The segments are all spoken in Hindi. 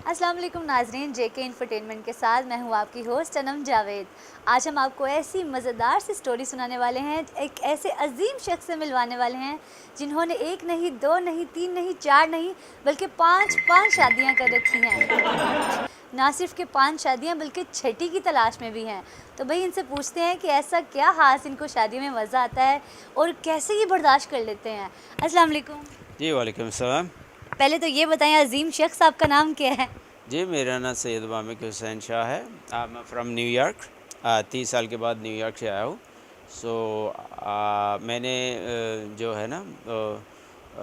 अस्सलाम वालेकुम नाजरीन, जेके इंफरटेनमेंट के साथ मैं हूँ आपकी होस्ट अनम जावेद। आज हम आपको ऐसी मज़ेदार सी स्टोरी सुनाने वाले हैं, एक ऐसे अजीम शख्स से मिलवाने वाले हैं जिन्होंने एक नहीं, दो नहीं, तीन नहीं, चार नहीं, बल्कि पाँच शादियाँ कर रखी हैं। ना सिर्फ के 5 शादियाँ बल्कि छठी की तलाश में भी हैं। तो भाई इनसे पूछते हैं कि ऐसा क्या ख़ास इनको शादी में मज़ा आता है और कैसे ये बर्दाश्त कर लेते हैं। अस्सलाम वालेकुम। जी वालेकुम सलाम। पहले तो ये बताएं, अजीम शख्स आपका नाम क्या है? जी मेरा नाम सैयद वामिक हुसैन शाह है। मैं फ्रॉम न्यूयॉर्क। 30 साल के बाद न्यूयॉर्क से आया हूँ। सो मैंने जो है ना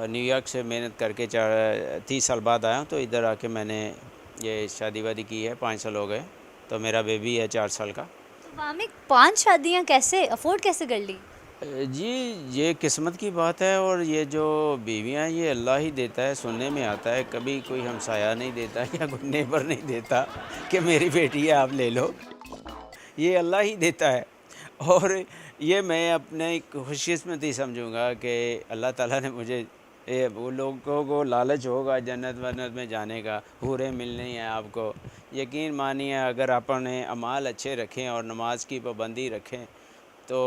न्यूयॉर्क से मेहनत करके 30 साल बाद आया हूँ, तो इधर आके मैंने ये शादी वादी की है। 5 साल हो गए। तो मेरा बेबी है 4 साल का। तो वामिक 5 शादियाँ कैसे अफोर्ड कैसे कर ली? जी ये किस्मत की बात है, और ये जो बीवियाँ ये अल्लाह ही देता है। सुनने में आता है कभी कोई हमसाया नहीं देता या कोई नेबर नहीं देता कि मेरी बेटी है आप ले लो। ये अल्लाह ही देता है। और ये मैं अपने एक खुशकिस्मती समझूंगा कि अल्लाह ताला ने मुझे वो लोगों को लालच होगा जन्नत वन्नत में जाने का, हूरें मिलनी है आपको। यकीन मानिए अगर अपने अमाल अच्छे रखें और नमाज की पाबंदी रखें, तो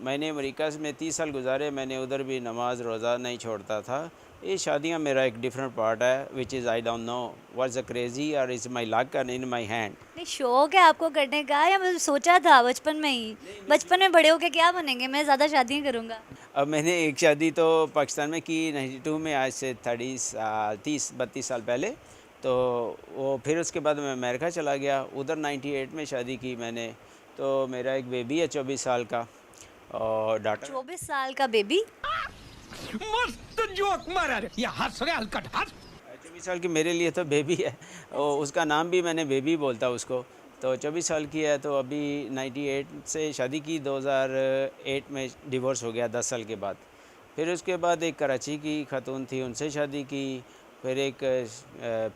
मैंने अमेरिका में 30 साल गुजारे। मैंने उधर भी नमाज रोज़ा नहीं छोड़ता था। ये शादियां मेरा एक डिफरेंट पार्ट है, which is I don't know what's a crazy और is my luck and in my hand. नहीं, शौक है आपको करने का या मतलब सोचा था बचपन में ही? बचपन में बड़े होके क्या बनेंगे, मैं ज़्यादा शादियाँ करूँगा। अब मैंने एक शादी तो पाकिस्तान में की 92 में, आज से 30-32 साल पहले। तो वो फिर उसके बाद मैं अमेरिका चला गया, उधर 98 में शादी की मैंने। तो मेरा एक बेबी है 24 साल का और डॉटर। 24 साल का बेबी? मस्त जोक मारा रे, ये हंस रहे हलकट हंस। 24 साल की मेरे लिए तो बेबी है। और उसका नाम भी मैंने बेबी बोलता उसको। तो 24 साल की है। तो अभी 98 से शादी की, 2008 में डिवोर्स हो गया 10 साल के बाद। फिर उसके बाद एक कराची की खातून थी, उनसे शादी की। फिर एक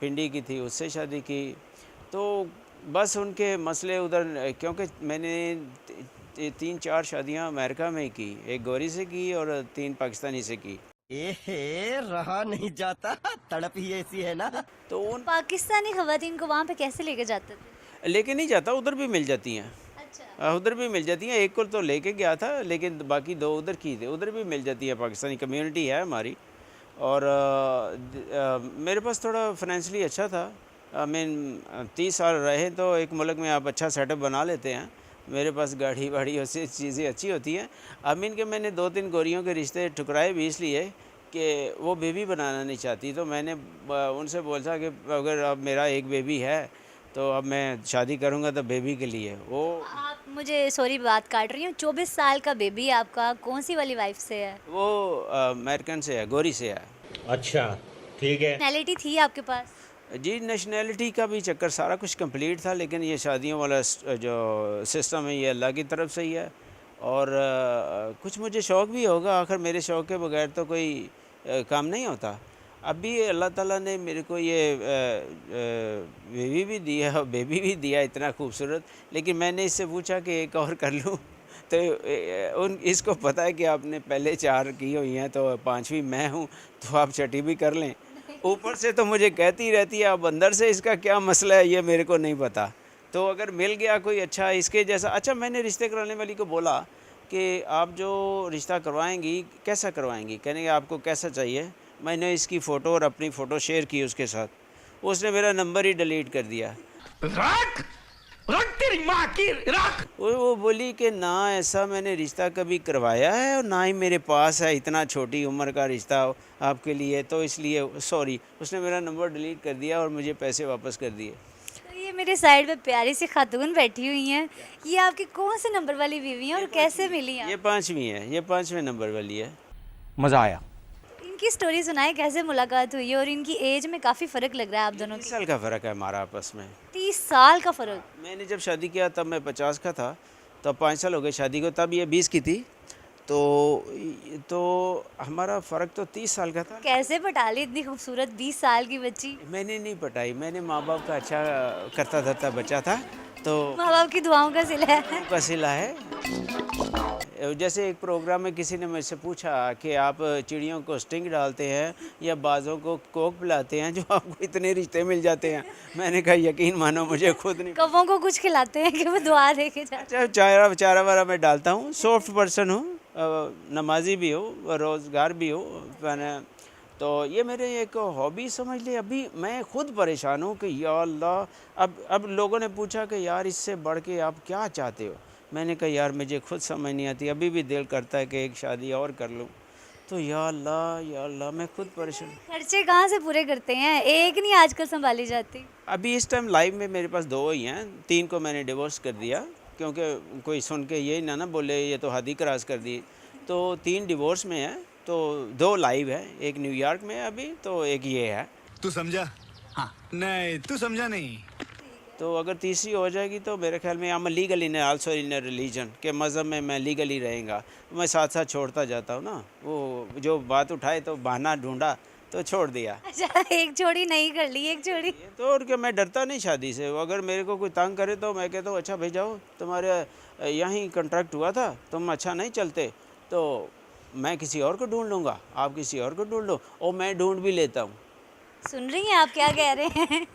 पिंडी की थी, उससे शादी की। तो बस उनके मसले उधर, क्योंकि मैंने 3-4 शादियां अमेरिका में की। एक गोरी से की और 3 पाकिस्तानी से की। एहे रहा नहीं जाता, तड़प ही ऐसी है ना। तो उन पाकिस्तानी ख़वातीन को वहाँ पे कैसे लेके जाते थे? लेके नहीं जाता, उधर भी मिल जाती हैं। अच्छा। उधर भी मिल जाती हैं। एक को तो लेके गया था, लेकिन बाकी 2 उधर की थे। उधर भी मिल जाती है, पाकिस्तानी कम्युनिटी है हमारी। और मेरे पास थोड़ा फाइनेंशियली अच्छा था। आई मीन 30 साल रहे तो एक मुल्क में आप अच्छा सेटअप बना लेते हैं। मेरे पास गाड़ी वाड़ी ऐसी चीज़ें अच्छी होती हैं। आई मीन कि मैंने 2-3 गोरियों के रिश्ते ठुकराए भी इसलिए कि वो बेबी बनाना नहीं चाहती। तो मैंने उनसे बोला कि अगर अब मेरा एक बेबी है तो अब मैं शादी करूँगा तो बेबी के लिए। वो आप मुझे सॉरी बात काट रही हूँ, 24 साल का बेबी आपका कौन सी वाली वाइफ से है? वो अमेरिकन से है, गोरी से है। अच्छा ठीक है। पर्सनैलिटी थी आपके पास? जी नेशनैलिटी का भी चक्कर सारा कुछ कंप्लीट था, लेकिन ये शादियों वाला जो सिस्टम है ये अल्लाह की तरफ से ही है। और कुछ मुझे शौक़ भी होगा, आखिर मेरे शौक़ के बगैर तो कोई काम नहीं होता। अभी अल्लाह ताला ने मेरे को ये बेबी भी दिया और बेबी भी दिया इतना खूबसूरत। लेकिन मैंने इससे पूछा कि एक और कर लूँ तो उन इसको पता है कि आपने पहले 4 की हुई हैं, तो 5वीं मैं हूँ, तो आप छठी भी कर लें। ऊपर से तो मुझे कहती रहती है, अब अंदर से इसका क्या मसला है ये मेरे को नहीं पता। तो अगर मिल गया कोई अच्छा इसके जैसा। अच्छा, मैंने रिश्ते कराने वाली को बोला कि आप जो रिश्ता करवाएंगी कैसा करवाएंगी, कहने कि आपको कैसा चाहिए। मैंने इसकी फ़ोटो और अपनी फ़ोटो शेयर की उसके साथ, उसने मेरा नंबर ही डिलीट कर दिया। रख रख तेरी माँ की रख। वो बोली कि ना ऐसा मैंने रिश्ता कभी करवाया है और ना ही मेरे पास है इतना छोटी उम्र का रिश्ता आपके लिए, तो इसलिए सॉरी। उसने मेरा नंबर डिलीट कर दिया और मुझे पैसे वापस कर दिए। तो ये मेरे साइड पे प्यारी सी खातून बैठी हुई हैं, ये आपकी कौन से नंबर वाली बीवी हैं और कैसे मिली ये आप? 5वीं है, ये 5वें नंबर वाली है। मजा आया। इनकी स्टोरी सुनाए, कैसे मुलाकात हुई है? और इनकी एज में काफ़ी फ़र्क लग रहा है आप दोनों 30 की। साल का फ़र्क है हमारा आपस में। 30 साल का फ़र्क? मैंने जब शादी किया तब मैं 50 का था, तब 5 साल हो गए शादी को, तब ये 20 की थी। तो हमारा फ़र्क तो 30 साल का था। कैसे पटा ली इतनी खूबसूरत 20 साल की बच्ची? मैंने नहीं पटाई, मैंने माँ बाप का अच्छा करता धरता बच्चा था, तो माँ बाप की दुआओं का सिला है। का सिला है। जैसे एक प्रोग्राम में किसी ने मुझसे पूछा कि आप चिड़ियों को स्टिंग डालते हैं या बाज़ों को कोक पिलाते हैं जो आपको इतने रिश्ते मिल जाते हैं। मैंने कहा यकीन मानो मुझे खुद नहीं। कौवों को कुछ खिलाते हैं कि वो दुआ दे के जाते अच्छा, चारा चारा वारा मैं डालता हूँ, सॉफ्ट पर्सन हूँ, नमाजी भी हूँ, रोज़गार भी हूँ मैंने। तो ये मेरे एक हॉबी समझ ले। अभी मैं खुद परेशान हूँ कि या अल्लाह, अब लोगों ने पूछा कि यार इससे बढ़ के आप क्या चाहते हो। मैंने कहा यार मुझे खुद समझ नहीं आती, अभी भी दिल करता है कि एक शादी और कर लूँ। तो या अल्लाह मैं खुद परेशान। खर्चे कहाँ से पूरे करते हैं, एक नहीं आजकल संभाली जाती। अभी इस टाइम लाइफ में मेरे पास 2 ही हैं, 3 को मैंने डिवोर्स कर दिया क्योंकि कोई सुन के यही ना बोले ये तो हद ही क्रॉस कर दी। तो 3 डिवोर्स में है, तो 2 लाइव है, एक न्यूयॉर्क में है अभी, तो एक ये है। तू समझा? हाँ नहीं तू समझा नहीं। तो अगर तीसरी हो जाएगी तो मेरे ख्याल में I'm legal in also in religion के मज़हब में मैं लीगली रहेगा। मैं साथ साथ छोड़ता जाता हूँ ना, वो जो बात उठाए तो बहाना ढूंढा तो छोड़ दिया। अच्छा, एक जोड़ी नहीं कर ली, एक जोड़ी। तो और क्या, मैं डरता नहीं शादी से। अगर मेरे को कोई तंग करे तो मैं कहता हूँ अच्छा भाई जाओ, तुम्हारे यहीं कॉन्ट्रैक्ट हुआ था, तुम अच्छा नहीं चलते तो मैं किसी और को ढूंढ लूँगा, आप किसी और को ढूंढ लो, और मैं ढूंढ भी लेता हूँ। सुन रही हैं आप क्या कह रहे हैं?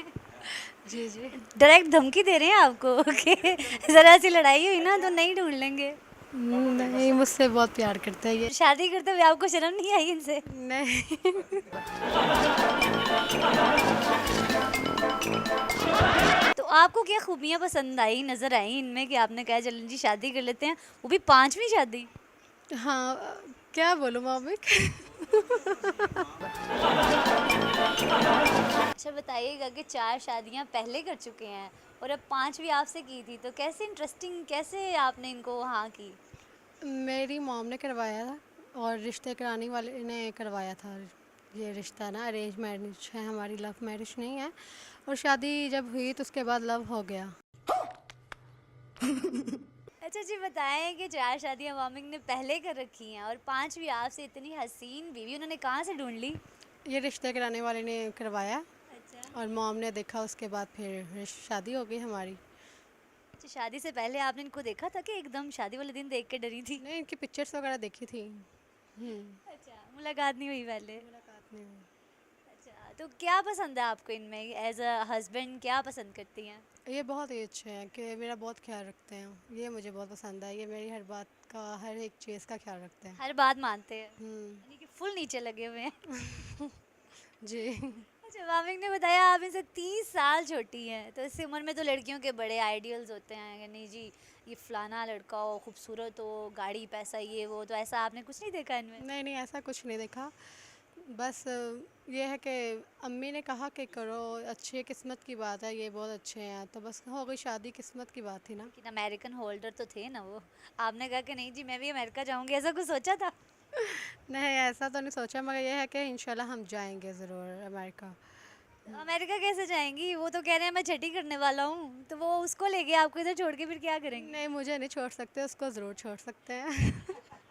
जी जी, डायरेक्ट धमकी दे रहे हैं आपको कि ज़रा सी लड़ाई हुई ना तो नहीं ढूंढ लेंगे। नहीं, मुझसे बहुत प्यार करता है ये। शादी करते हुए आपको शर्म नहीं आई इनसे? नहीं। तो आपको क्या खूबियाँ पसंद आई, नज़र आई इनमें कि आपने कहा चलो जी शादी कर लेते हैं, वो भी 5वीं शादी? हाँ, क्या बोलूँ मोमिक। अच्छा बताइएगा कि 4 शादियाँ पहले कर चुके हैं और अब 5वीं आपसे की थी, तो कैसे इंटरेस्टिंग, कैसे आपने इनको हाँ की? मेरी मॉम ने करवाया था और रिश्ते कराने वाले ने करवाया था। ये रिश्ता ना अरेंज मैरिज है हमारी, लव मैरिज नहीं है। और शादी जब हुई तो उसके बाद लव हो गया। अच्छा जी, बताएं कि 4 शादियाँ मॉमिंग ने पहले कर रखी हैं और 5वीं आपसे इतनी हसीन बीवी उन्होंने कहाँ से ढूंढ ली? ये रिश्ते कराने वाले ने करवाया अच्छा। और मॉम ने देखा, उसके बाद फिर शादी हो गई हमारी। अच्छा, शादी से पहले आपने इनको देखा था कि एकदम शादी वाले दिन देख के डरी थी? नहीं, इनकी पिक्चर्स वगैरह देखी थी। अच्छा, मुलाकात नहीं हुई पहले? मुलाकात नहीं हुई। अच्छा, तो क्या पसंद है आपको इनमें, एज अ हस्बैंड क्या पसंद करती हैं? ये बहुत ही अच्छे हैं कि मेरा बहुत ख्याल रखते हैं, ये मुझे बहुत पसंद है। ये मेरी हर बात का, हर एक चीज़ का ख्याल रखते हैं। हर बात मानते हैं, हम्म, यानी कि फुल नीचे लगे हुए हैं। जी। अच्छा, मामिक ने बताया आप इनसे 30 साल छोटी हैं, तो इस उम्र में तो लड़कियों के बड़े आइडियल्स होते हैं कि नहीं जी ये फलाना लड़का हो, खूबसूरत हो, गाड़ी पैसा ये वो, तो ऐसा आपने कुछ नहीं देखा इनमें? नहीं नहीं, ऐसा कुछ नहीं देखा। बस ये है कि अम्मी ने कहा कि करो, अच्छी किस्मत की बात है, ये बहुत अच्छे हैं, तो बस हो गई शादी, किस्मत की बात थी ना। कि अमेरिकन होल्डर तो थे ना वो, आपने कहा कि नहीं जी मैं भी अमेरिका जाऊंगी, ऐसा कुछ सोचा था? नहीं, ऐसा तो नहीं सोचा, मगर ये है कि इंशाल्लाह हम जाएंगे ज़रूर अमेरिका। अमेरिका कैसे जाएंगी, वो तो कह रहे हैं मैं छठी करने वाला हूँ, तो वो उसको लेके आपको इधर छोड़ के फिर क्या करेंगे? नहीं, मुझे नहीं छोड़ सकते, उसको ज़रूर छोड़ सकते हैं।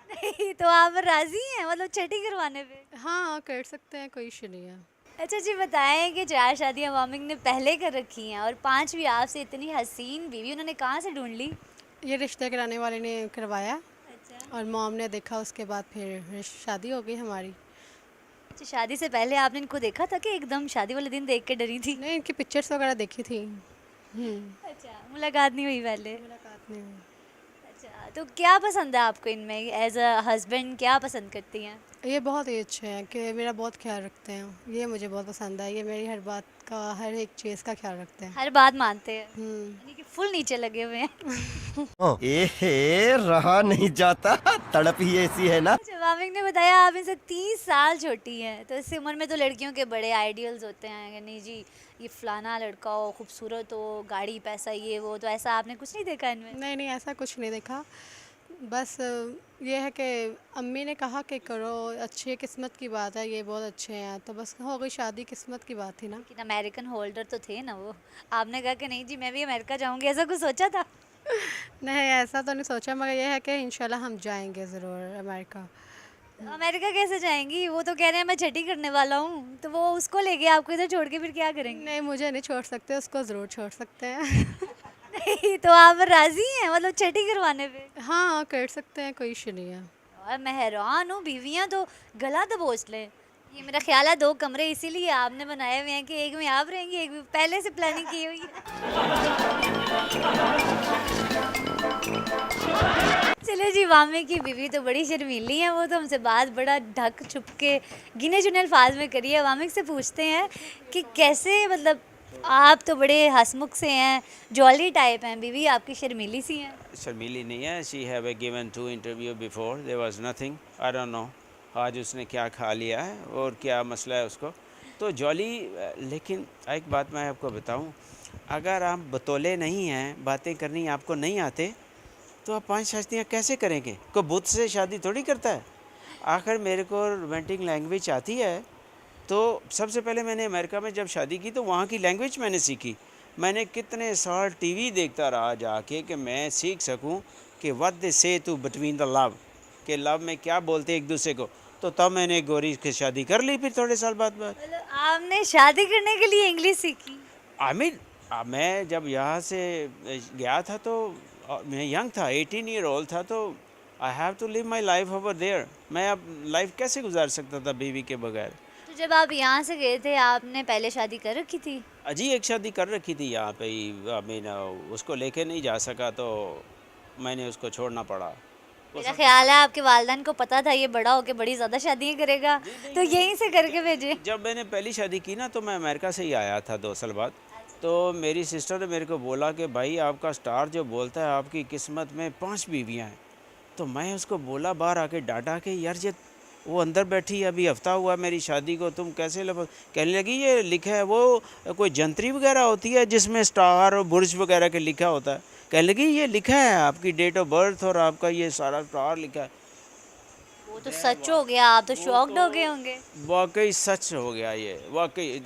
नहीं, तो आप राजी हैं मतलब छठी करवाने पे? हाँ, कर सकते हैं, कोई इशू नहीं है। अच्छा जी, बताएं कि 4 शादियाँ मॉमिंग ने पहले कर रखी हैं और 5वीं आपसे इतनी हसीन बीवी उन्होंने कहाँ से ढूंढ ली? ये रिश्ते कराने वाले ने करवाया अच्छा। और मॉम ने देखा, उसके बाद फिर शादी हो गई हमारी। अच्छा, शादी से पहले आपने इनको देखा था कि एकदम शादी वाले दिन देख के डरी थी? नहीं, इनकी पिक्चर्स वगैरह देखी थी। अच्छा, मुलाकात नहीं हुई पहले? मुलाकात नहीं हुई। अच्छा, तो क्या पसंद है आपको इनमें, एज अ हस्बैंड क्या पसंद करती हैं? ये बहुत ही अच्छे हैं कि मेरा बहुत ख्याल रखते हैं, ये मुझे बहुत पसंद है। ये मेरी हर बात का, हर एक चीज़ का ख्याल रखते हैं। हर बात मानते हैं, हम्म, यानी कि फुल नीचे लगे हुए हैं। ए रहा नहीं जाता, तड़प ही ऐसी है ना। अच्छा, मामिक ने बताया आप इनसे 30 साल छोटी हैं, तो इस उम्र में तो लड़कियों के बड़े आइडियल्स होते हैं कि नहीं जी ये फलाना लड़का हो, खूबसूरत हो, गाड़ी पैसा ये वो, तो ऐसा आपने कुछ नहीं देखा इनमें? नहीं नहीं, ऐसा कुछ नहीं देखा। बस ये है कि अम्मी ने कहा कि करो, अच्छी किस्मत की बात है, ये बहुत अच्छे हैं, तो बस हो गई शादी, किस्मत की बात थी ना। कि अमेरिकन होल्डर तो थे ना वो, आपने कहा कि नहीं जी मैं भी अमेरिका जाऊंगी, ऐसा कुछ सोचा था? नहीं, ऐसा तो नहीं सोचा, मगर ये है कि इंशाल्लाह हम जाएंगे ज़रूर अमेरिका। तो अमेरिका कैसे जाएंगी, वो तो कह रहे हैं मैं छठी करने वाला हूँ, तो वो उसको लेके आपको इधर छोड़ के फिर क्या करेंगे? नहीं, मुझे नहीं छोड़ सकते, उसको ज़रूर छोड़ सकते हैं। तो आप राजी हैं मतलब छठी करवाने पे? हाँ कर सकते हैं, कोई इशू नहीं है। और मैं हैरान हूँ, बीवियाँ तो गला दबोच लें। ये मेरा ख्याल है 2 कमरे इसीलिए आपने बनाए हुए हैं कि एक में आप रहेंगी, एक में पहले से प्लानिंग की हुई है। चलो जी, वामी की बीवी तो बड़ी शर्मीली है, वो तो हमसे बात बड़ा ढक छुप के गिने चुने अल्फाज में करी है। वामिक से पूछते हैं कि कैसे, मतलब आप तो बड़े हंसमुख से हैं, जॉली टाइप हैं, बीवी आपकी शर्मीली सी हैं। शर्मीली नहीं है। She have a given 2 interview before, there was nothing, I don't know आज उसने क्या खा लिया है और क्या मसला है उसको। तो जॉली, लेकिन एक बात मैं आपको बताऊं, अगर आप बतौले नहीं हैं, बातें करनी आपको नहीं आते, तो आप 5 शादियाँ कैसे करेंगे? कोई बुत से शादी थोड़ी करता है। आखिर मेरे को रोमांटिक लैंग्वेज आती है, तो सबसे पहले मैंने अमेरिका में जब शादी की तो वहाँ की लैंग्वेज मैंने सीखी। मैंने कितने साल टीवी देखता रहा जाके कि मैं सीख सकूं कि व्हाट दे से टू बिटवीन द लव, कि लव में क्या बोलते एक दूसरे को। तो तब मैंने गोरी की शादी कर ली फिर थोड़े साल बाद। मतलब आपने शादी करने के लिए इंग्लिश सीखी? आई मीन, मैं जब यहाँ से गया था तो मैं यंग था, 18 ईयर ओल्ड था, तो I have to live my life over there. मैं अब लाइफ कैसे गुजार सकता था बीवी के बगैर। तो जब आप यहाँ से गए थे, आपने पहले शादी कर रखी थी? अजी एक शादी कर रखी थी यहाँ पे ही, आई मीन उसको लेके नहीं जा सका तो मैंने उसको छोड़ना पड़ा। मेरा ख्याल है आपके वालिदैन को पता था ये बड़ा होके बड़ी ज़्यादा शादियाँ करेगा, तो यहीं से करके भेजे। जब मैंने पहली शादी की ना तो मैं अमेरिका से ही आया था 2 साल बाद। तो मेरी सिस्टर ने मेरे को बोला कि भाई आपका स्टार जो बोलता है आपकी किस्मत में 5 बीवियाँ हैं। तो मैं उसको बोला, बाहर आके डांटा कि यार ये वो अंदर बैठी है, अभी हफ्ता हुआ मेरी शादी को, तुम कैसे कहने लगी ये लिखा है, वो कोई जंतरी वगैरह होती है जिसमें स्टार और बुर्ज वगैरह के लिखा होता है। कहने लगी ये लिखा है आपकी डेट ऑफ बर्थ और आपका ये सारा स्टार लिखा है। वो तो सच हो गया, आप तो शॉक्ड हो गए होंगे। वाकई सच हो गया ये, वाकई।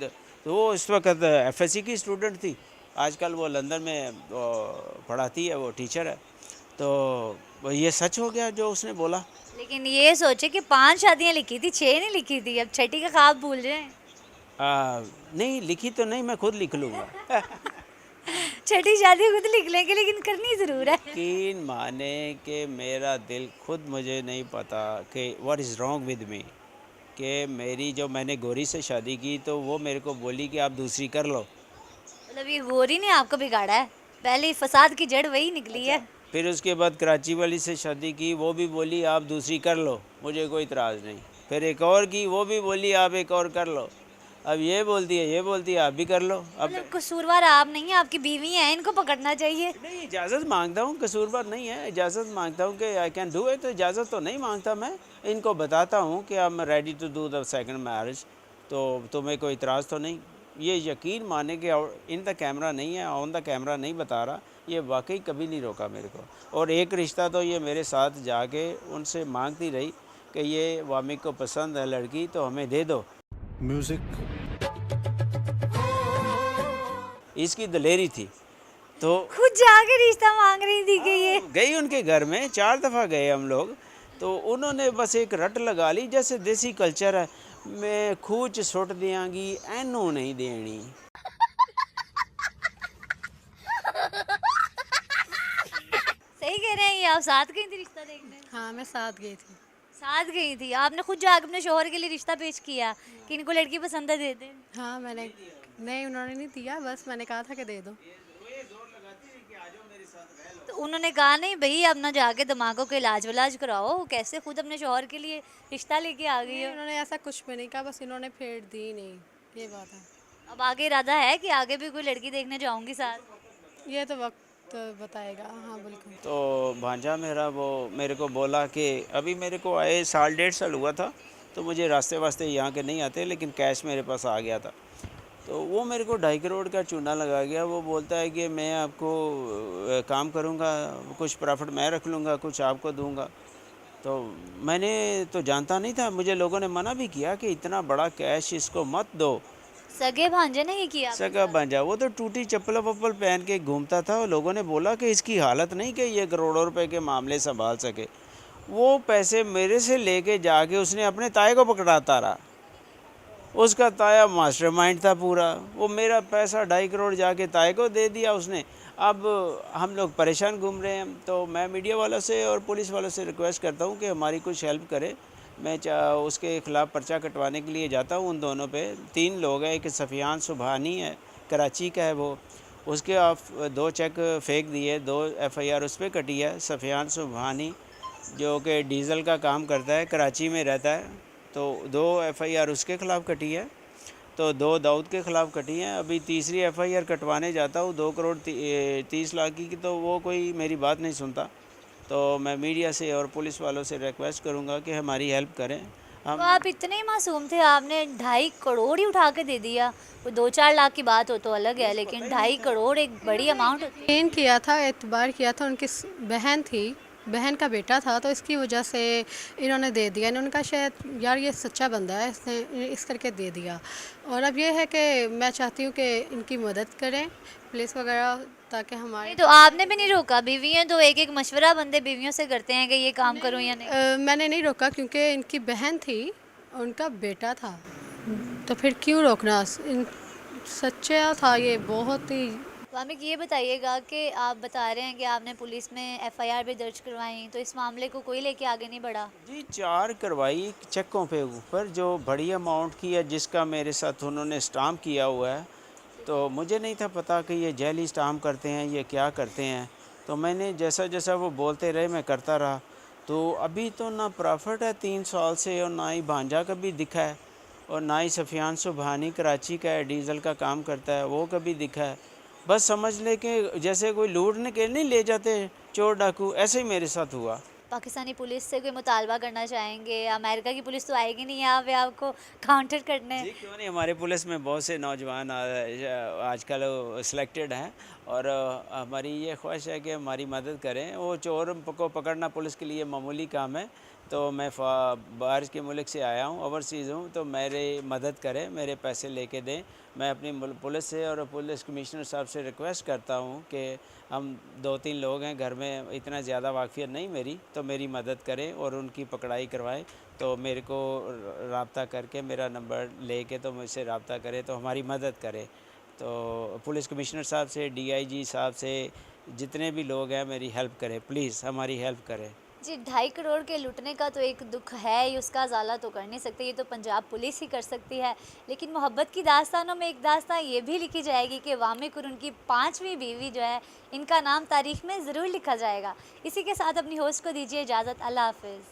तो वो इस वक्त एफएससी की स्टूडेंट थी, आजकल वो लंदन में पढ़ाती है, वो टीचर है। तो ये सच हो गया जो उसने बोला। लेकिन ये सोचे कि 5 शादियाँ लिखी थी, 6 नहीं लिखी थी, अब छठी का ख्वाब भूल जाए। नहीं लिखी तो नहीं, मैं खुद लिख लूँगा। छठी शादी खुद लिख लेंगे, लेकिन करनी ज़रूर है। यकीन माने कि मेरा दिल खुद मुझे नहीं पता कि what is wrong with me, कि मेरी जो मैंने गोरी से शादी की तो वो मेरे को बोली कि आप दूसरी कर लो। मतलब ये गोरी ने आपको बिगाड़ा है, पहले फसाद की जड़ वही निकली है। फिर उसके बाद कराची वाली से शादी की, वो भी बोली आप दूसरी कर लो, मुझे कोई इतराज़ नहीं। फिर एक और की, वो भी बोली आप एक और कर लो। अब ये बोलती है आप भी कर लो। अब मतलब कसूरवार आप नहीं है, आपकी बीवी है, इनको पकड़ना चाहिए। नहीं, इजाज़त मांगता हूँ, कसूरवार नहीं है, इजाज़त मांगता हूँ कि आई कैन डू इट। तो इजाज़त तो नहीं मांगता, मैं इनको बताता हूँ कि I am ready to do the second marriage, तो तुम्हें कोई इतराज़ तो नहीं। ये यकीन माने कि इन द कैमरा नहीं है, ऑन द कैमरा नहीं बता रहा, ये वाकई कभी नहीं रोका मेरे को। और एक रिश्ता तो ये मेरे साथ जाके उनसे मांगती रही कि ये वामिक को पसंद है लड़की तो हमें दे दो। म्यूजिक इसकी दलेरी थी। तो खुद जाके रिश्ता मांग रही थी कि ये गई उनके घर में, 4 दफ़ा गए हम लोग, तो उन्होंने बस एक रट लगा ली, जैसे देसी कल्चर है, मैं खूच सुट दियांगी एनू नहीं देनी। सही कह रहे हैं ये, आप साथ गई थी रिश्ता देखने? हाँ मैं साथ गई थी। साथ गई थी आपने, खुद जाकर अपने शोहर के लिए रिश्ता पेश किया कि इनको लड़की पसंद है, दे दे? हाँ मैंने, नहीं उन्होंने नहीं दिया, बस मैंने कहा था कि दे दो। तो उन्होंने कहा नहीं भाई अब ना जाके दिमागों के इलाज विलाज कराओ, कैसे खुद अपने शोहर के लिए रिश्ता लेके आ गई नहीं, हो? उन्होंने ऐसा कुछ भी नहीं कहा, बस इन्होंने फेर दी नहीं, ये बात है। अब आगे इरादा है कि आगे भी कोई लड़की देखने जाऊंगी साथ? ये तो वक्त बताएगा। हाँ बिल्कुल। तो भांजा मेरा वो मेरे को बोला कि अभी मेरे को आए 1.5 साल हुआ था, तो मुझे रास्ते वास्ते यहाँ के नहीं आते, लेकिन कैश मेरे पास आ गया था। तो वो मेरे को 2.5 करोड़ का चूना लगा गया। वो बोलता है कि मैं आपको काम करूँगा, कुछ प्रॉफिट मैं रख लूँगा, कुछ आपको दूँगा। तो मैंने तो जानता नहीं था, मुझे लोगों ने मना भी किया कि इतना बड़ा कैश इसको मत दो। सगे भांजे ने ही किया? सगा भांजा, वो तो टूटी चप्पल वप्पल पहन के घूमता था, और लोगों ने बोला कि इसकी हालत नहीं कि ये करोड़ों रुपए के मामले संभाल सके। वो पैसे मेरे से लेके जाके उसने अपने ताए को पकड़ाता रहा। उसका ताया मास्टरमाइंड था पूरा। वो मेरा पैसा 2.5 करोड़ जाके ताए को दे दिया उसने। अब हम लोग परेशान घूम रहे हैं। तो मैं मीडिया वालों से और पुलिस वालों से रिक्वेस्ट करता हूँ कि हमारी कुछ हेल्प करे। मैं उसके ख़िलाफ़ पर्चा कटवाने के लिए जाता हूँ। उन दोनों पे 3 लोग हैं, एक सफ़ियान सुबहानी है, कराची का है वो, उसके आप 2 चेक फेंक दिए, 2 FIR उस पर कटी है। सफ़ियान सुबहानी जो कि डीज़ल का काम करता है, कराची में रहता है, तो 2 FIR उसके ख़िलाफ़ कटी है। तो 2 दाऊद के ख़िलाफ़ कटी हैं। अभी तीसरी FIR कटवाने जाता हूँ 2 करोड़ 30 लाख की, तो वो कोई मेरी बात नहीं सुनता। तो मैं मीडिया से और पुलिस वालों से रिक्वेस्ट करूँगा कि हमारी हेल्प करें। तो हम आप इतने ही मासूम थे, आपने 2.5 करोड़ ही उठा के दे दिया। वो 2-4 लाख की बात हो तो अलग है, लेकिन 2.5 करोड़ एक बड़ी अमाउंट होती है। यकीन किया था, एतबार किया था, उनकी बहन थी, बहन का बेटा था, तो इसकी वजह से इन्होंने दे दिया। इन्होंने कहा शायद यार ये सच्चा बंदा है, इसने इस करके दे दिया। और अब ये है कि मैं चाहती हूँ कि इनकी मदद करें पुलिस वगैरह, ताकि हमारे नहीं तो आपने भी नहीं रोका? बीवियाँ तो एक मशवरा बंदे बीवियों से करते हैं कि ये काम करूँ या नहीं। मैंने नहीं रोका क्योंकि इनकी बहन थी, उनका बेटा था, तो फिर क्यों रोकना। सच्चा था ये, बहुत ही। तो हमें ये बताइएगा कि आप बता रहे हैं कि आपने पुलिस में FIR भी दर्ज करवाई, तो इस मामले को कोई लेके आगे नहीं बढ़ा? जी 4 करवाई चेकों पे ऊपर, जो बड़ी अमाउंट की है, जिसका मेरे साथ उन्होंने स्टाम्प किया हुआ है। तो मुझे नहीं था पता कि ये जेली स्टाम्प करते हैं, ये क्या करते हैं। तो मैंने जैसा जैसा वो बोलते रहे मैं करता रहा। तो अभी तो ना प्रॉफिट है 3 साल से, और ना ही भांजा कभी दिखा है, और ना ही सफ़ियान सुबहानी कराची का है, डीज़ल का काम करता है, वो कभी दिखा है। बस समझ ले कि जैसे कोई लूटने के नहीं ले जाते चोर डाकू, ऐसे ही मेरे साथ हुआ। पाकिस्तानी पुलिस से कोई मुतालबा करना चाहेंगे? अमेरिका की पुलिस तो आएगी नहीं यहाँ पे आपको काउंटर करने। जी क्यों नहीं, हमारे पुलिस में बहुत से नौजवान आजकल सिलेक्टेड हैं, और हमारी ये ख्वाहिश है कि हमारी मदद करें। वो चोर को पकड़ना पुलिस के लिए मामूली काम है। तो मैं बाहर के मुल्क से आया हूँ, ओवरसीज़ हूँ, तो मेरी मदद करें, मेरे पैसे लेके दें। मैं अपनी पुलिस से और पुलिस कमिश्नर साहब से रिक्वेस्ट करता हूँ कि हम 2-3 लोग हैं घर में, इतना ज़्यादा वाक़फ़ियत नहीं मेरी, तो मेरी मदद करें और उनकी पकड़ाई करवाएं। तो मेरे को रब्ता करके, मेरा नंबर लेके तो मुझसे रब्ता करें, तो हमारी मदद करें। तो पुलिस कमिश्नर साहब से, DIG साहब से, जितने भी लोग हैं मेरी हेल्प करें, प्लीज़ हमारी हेल्प करें। जी 2.5 करोड़ के लुटने का तो एक दुख है ही, उसका ज़ाला तो कर नहीं सकते, ये तो पंजाब पुलिस ही कर सकती है। लेकिन मोहब्बत की दास्तानों में एक दास्तान ये भी लिखी जाएगी कि वामिक और उनकी 5वीं बीवी जो है, इनका नाम तारीख में ज़रूर लिखा जाएगा। इसी के साथ अपनी होस्ट को दीजिए इजाज़त। अल्लाह हाफ़िज़।